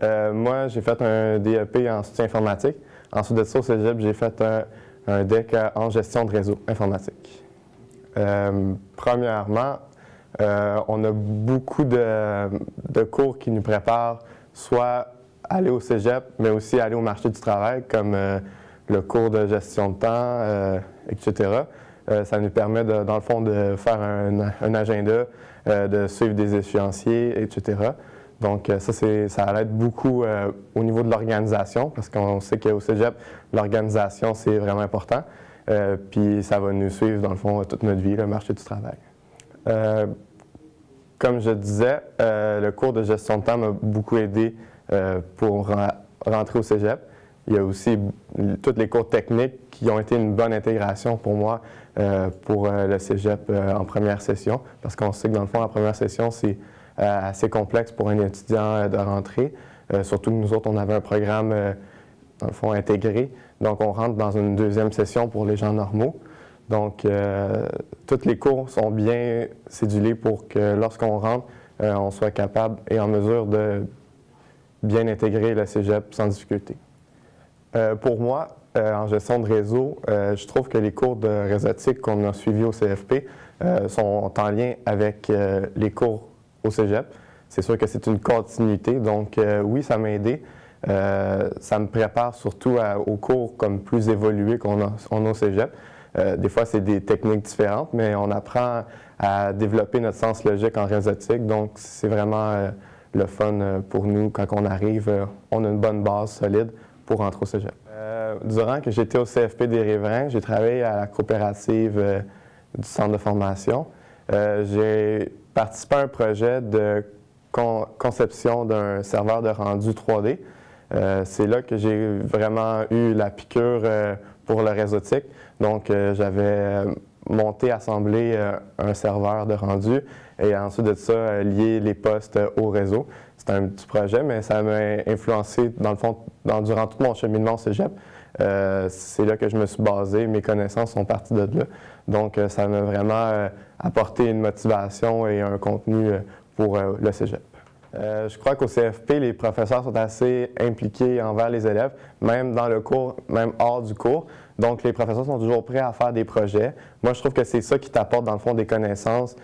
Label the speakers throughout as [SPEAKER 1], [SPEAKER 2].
[SPEAKER 1] Moi, j'ai fait un DEP en soutien informatique. Ensuite de ça, au cégep, j'ai fait un DEC en gestion de réseau informatique. Premièrement, on a beaucoup de cours qui nous préparent soit à aller au cégep, mais aussi à aller au marché du travail, comme le cours de gestion de temps, etc. Ça nous permet, dans le fond, de faire un agenda, de suivre des échéanciers, etc. Donc, ça aide beaucoup au niveau de l'organisation, parce qu'on sait qu'au cégep, l'organisation, c'est vraiment important. Puis, ça va nous suivre, dans le fond, toute notre vie, le marché du travail. Comme je disais, le cours de gestion de temps m'a beaucoup aidé pour rentrer au cégep. Il y a aussi tous les cours techniques qui ont été une bonne intégration pour moi pour le cégep en première session, parce qu'on sait que dans le fond, la première session, c'est assez complexe pour un étudiant de rentrer. Surtout que nous autres, on avait un programme, dans le fond, intégré. Donc, on rentre dans une deuxième session pour les gens normaux. Donc, tous les cours sont bien cédulés pour que lorsqu'on rentre, on soit capable et en mesure de bien intégrer le cégep sans difficulté. Pour moi, en gestion de réseau, je trouve que les cours de réseautique qu'on a suivis au CFP sont en lien avec les cours au cégep. C'est sûr que c'est une continuité, donc oui, ça m'a aidé. Ça me prépare surtout aux cours comme plus évolués qu'on a au cégep. Des fois, c'est des techniques différentes, mais on apprend à développer notre sens logique en réseautique, donc c'est vraiment le fun pour nous. Quand on arrive, on a une bonne base solide pour rentrer au cégep. Durant que j'étais au CFP des Riverains, j'ai travaillé à la coopérative du centre de formation. J'ai participé à un projet de conception d'un serveur de rendu 3D. C'est là que j'ai vraiment eu la piqûre pour le réseautique. Donc, j'avais monté, assemblé un serveur de rendu et ensuite de ça, lier les postes au réseau. C'était un petit projet, mais ça m'a influencé, dans le fond, durant tout mon cheminement au cégep. C'est là que je me suis basé, mes connaissances sont parties de là. Donc, ça m'a vraiment apporté une motivation et un contenu pour le cégep. Je crois qu'au CFP, les professeurs sont assez impliqués envers les élèves, même dans le cours, même hors du cours. Donc, les professeurs sont toujours prêts à faire des projets. Moi, je trouve que c'est ça qui t'apporte, dans le fond, des connaissances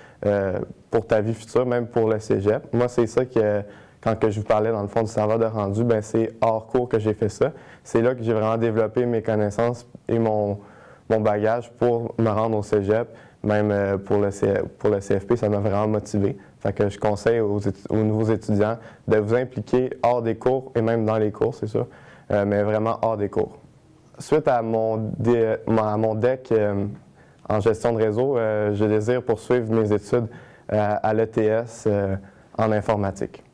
[SPEAKER 1] pour ta vie future, même pour le cégep. Moi, c'est ça que, quand je vous parlais, dans le fond, du serveur de rendu, bien, c'est hors cours que j'ai fait ça. C'est là que j'ai vraiment développé mes connaissances et mon bagage pour me rendre au cégep. Même pour le CFP, ça m'a vraiment motivé. Fait que je conseille aux nouveaux étudiants de vous impliquer hors des cours et même dans les cours, c'est sûr, mais vraiment hors des cours. Suite à mon DEC en gestion de réseau, je désire poursuivre mes études à l'ETS en informatique.